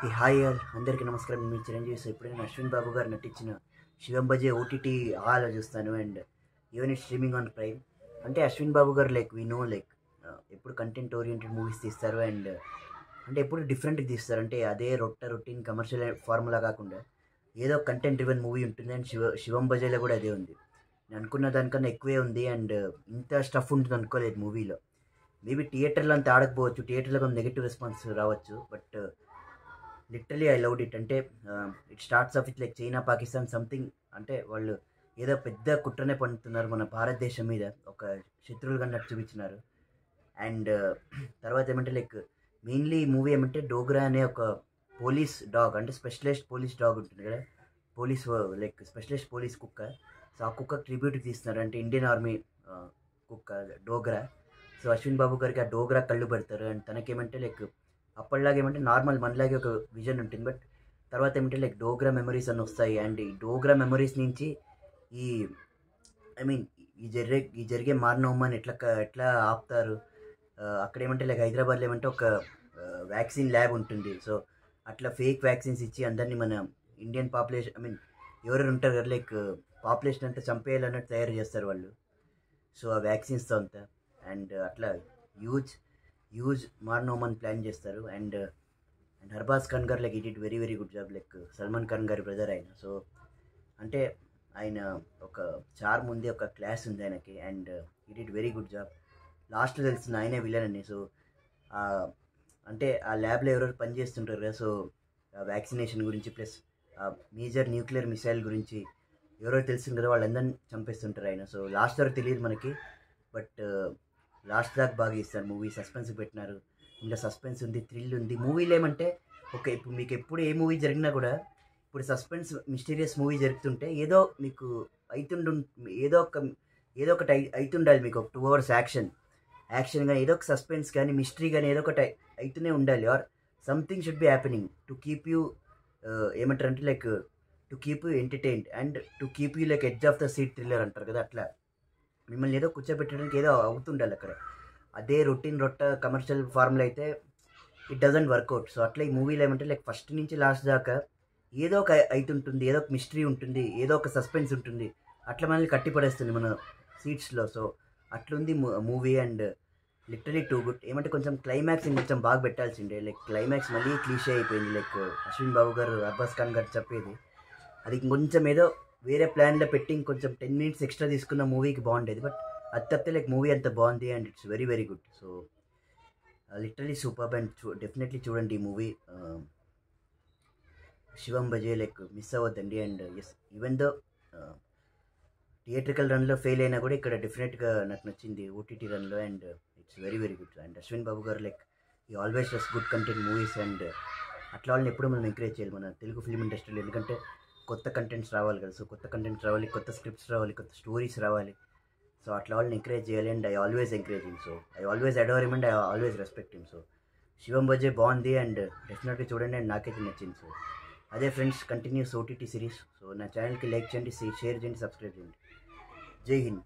ఈ hi all అందరికీ నమస్కారం. మీ చిరంజీవి. సో ఇప్పుడు నేను అశ్విన్ బాబు గారు నటించిన శివం బజే ఓటీటీ హాల్ చూస్తాను and even it streaming on prime. అంటే అశ్విన్ బాబు గారు లైక్ వీ నో లైక్ ఎప్పుడు కంటెంట్ ఓరియంటెడ్ మూవీస్ తీస్తారు అండ్ అంటే ఎప్పుడు డిఫరెంట్గా తీస్తారు. అంటే అదే రొటీన్ కమర్షియల్ ఫార్ములా కాకుండా ఏదో కంటెంట్ డ్రివెన్ మూవీ ఉంటుంది అండ్ శివం బజేలో కూడా అదే ఉంది. నేను అనుకున్న దానికన్నా ఎక్కువే ఉంది అండ్ ఇంత స్టఫ్ ఉంటుంది అనుకోలేదు మూవీలో. మేబీ థియేటర్లో అంత ఆడకపోవచ్చు, థియేటర్లో కొంచెం నెగిటివ్ రెస్పాన్స్ రావచ్చు, but literally I loved it. అంటే it starts off with like China Pakistan something. అంటే వాళ్ళు ఏదో పెద్ద కుట్రనే పండుతున్నారు మన భారతదేశం మీద, ఒక శత్రువులు కన్నట్టు చూపించినారు. అండ్ తర్వాత ఏమంటే లైక్ మెయిన్లీ మూవీ ఏమంటే డోగ్రా అనే ఒక పోలీస్ డాగ్, అంటే స్పెషలిస్ట్ పోలీస్ డాగ్ ఉంటుంది కదా, పోలీస్ లైక్ స్పెషలిస్ట్ పోలీస్ కుక్క. సో ఆ కుక్క ట్రిబ్యూట్ తీస్తున్నారు, అంటే ఇండియన్ ఆర్మీ కుక్క డోగ్రా. సో అశ్విన్ బాబు గారికి ఆ డోగ్రా కళ్ళు పెడతారు అండ్ తనకేమంటే లైక్ అప్పటిలాగా ఏమంటే నార్మల్ మనలాగే ఒక విజన్ ఉంటుంది, బట్ తర్వాత ఏమంటే లైక్ డోగ్రా మెమరీస్ అని వస్తాయి అండ్ ఈ డోగ్రా మెమరీస్ నుంచి ఈ ఐ మీన్ ఈ జరిగే మారణహోమాన్ని ఎట్లా ఆపుతారు. అక్కడ ఏమంటే లైక్ హైదరాబాద్లో ఏమంటే ఒక వ్యాక్సిన్ ల్యాబ్ ఉంటుంది. సో అట్లా ఫేక్ వ్యాక్సిన్స్ ఇచ్చి అందరినీ మన ఇండియన్ పాపులేషన్ ఐ మీన్ ఎవరెవరు ఉంటారు కదా లైక్ పాపులేషన్ అంతా చంపేయాలన్నట్టు తయారు చేస్తారు వాళ్ళు. సో ఆ వ్యాక్సిన్స్తో అంతా అండ్ అట్లా హ్యూజ్ హ్యూజ్ మారణహోమాన్ని ప్లాన్ చేస్తారు. అండ్ హర్బాజ్ ఖాన్ గారు like it it very very good job. Like Salman Khan గారి బ్రదర్ ఆయన. సో అంటే ఆయన ఒక చార్మ్ ఉంది, ఒక క్లాస్ ఉంది ఆయనకి and it it very good job. లాస్ట్లో తెలిసింది ఆయనే విలన్ అని. సో అంటే ఆ ల్యాబ్లో ఎవరెవరు పనిచేస్తుంటారు కదా, సో వ్యాక్సినేషన్ గురించి ప్లస్ మేజర్ న్యూక్లియర్ మిసైల్ గురించి ఎవరో తెలిసింది కదా, వాళ్ళందరినీ చంపేస్తుంటారు ఆయన. సో లాస్ట్ వరకు తెలియదు మనకి, బట్ లాస్ట్ దాకా బాగా ఇస్తారు మూవీ. సస్పెన్స్ పెట్టినారు, ఇంకా సస్పెన్స్ ఉంది, థ్రిల్ ఉంది. మూవీలో ఏమంటే ఓకే, ఇప్పుడు మీకు ఎప్పుడు ఏ మూవీ జరిగినా కూడా ఇప్పుడు సస్పెన్స్ మిస్టీరియస్ మూవీ జరుగుతుంటే ఏదో మీకు ఏదో ఒకటి అవుతుండాలి మీకు. ఒక 2 hours యాక్షన్ కానీ ఏదో ఒక సస్పెన్స్ కానీ మిస్టరీ కానీ ఏదో ఒకటి అవుతూనే ఉండాలి, or something should be happening to keep you ఏమంటారంటే like to keep you entertained and to keep you like edge of the seat thriller అంటారు కదా, అట్లా మిమ్మల్ని ఏదో కూర్చోబెట్టడానికి ఏదో అవుతుండాలి అక్కడ. అదే రొటీన్ కమర్షియల్ ఫార్ములా అయితే ఇట్ డజంట్ వర్కౌట్. సో అట్లా ఈ మూవీలో ఏమంటే లైక్ ఫస్ట్ నుంచి లాస్ట్ దాకా ఏదో ఒక అవుతుంటుంది, ఏదో ఒక మిస్టరీ ఉంటుంది, ఏదో ఒక సస్పెన్స్ ఉంటుంది, అట్లా మనల్ని కట్టిపడేస్తుంది మన సీట్స్లో. సో అట్లుంది movie and literally too good. ఏమంటే కొంచెం క్లైమాక్స్ కొంచెం బాగా పెట్టాల్సిండే. లైక్ క్లైమాక్స్ మళ్ళీ క్లీషే అయిపోయింది. లైక్ అశ్విన్ బాబు గారు అర్బాజ్ ఖాన్ గారు చెప్పేది అది కొంచెం ఏదో వేరే ప్లాన్లో పెట్టి ఇంకొంచెం 10 minutes ఎక్స్ట్రా తీసుకున్న మూవీకి బాగుండేది, బట్ అది తప్పితే లైక్ మూవీ అంత బాగుంది and it's very very good. So literally super and definitely చూడండి ఈ movie. Shivam Bhaje like miss అవ్వద్దండి. And yes, even though theatrical రన్లో ఫెయిల్ అయినా కూడా ఇక్కడ డెఫినెట్గా నాకు నచ్చింది ఓటీటీ రన్లో and it's very very good. And Ashwin Babu గారు like he always does good content movies and అట్లా వాళ్ళని ఎప్పుడూ మనం ఎంకరేజ్ చేయాలి మన తెలుగు ఫిల్మ్ ఇండస్ట్రీలో, ఎందుకంటే కొత్త కంటెంట్స్ రావాలి కదా. సో కొత్త కంటెంట్స్ రావాలి, కొత్త స్క్రిప్ట్స్ రావాలి, కొత్త స్టోరీస్ రావాలి. సో అట్లా వాళ్ళని ఎంకరేజ్ చేయాలి and I always encourage him. So I always adore him and I always respect him. So Shivam Bhaje బాగుంది అండ్ డెఫినెట్గా చూడండి అండ్ నాకైతే నచ్చింది. సో అదే friends, continues OTT series. So నా ఛానల్కి లైక్ చేయండి, షేర్ చేయండి, సబ్స్క్రైబ్ చేయండి. జై హింద్.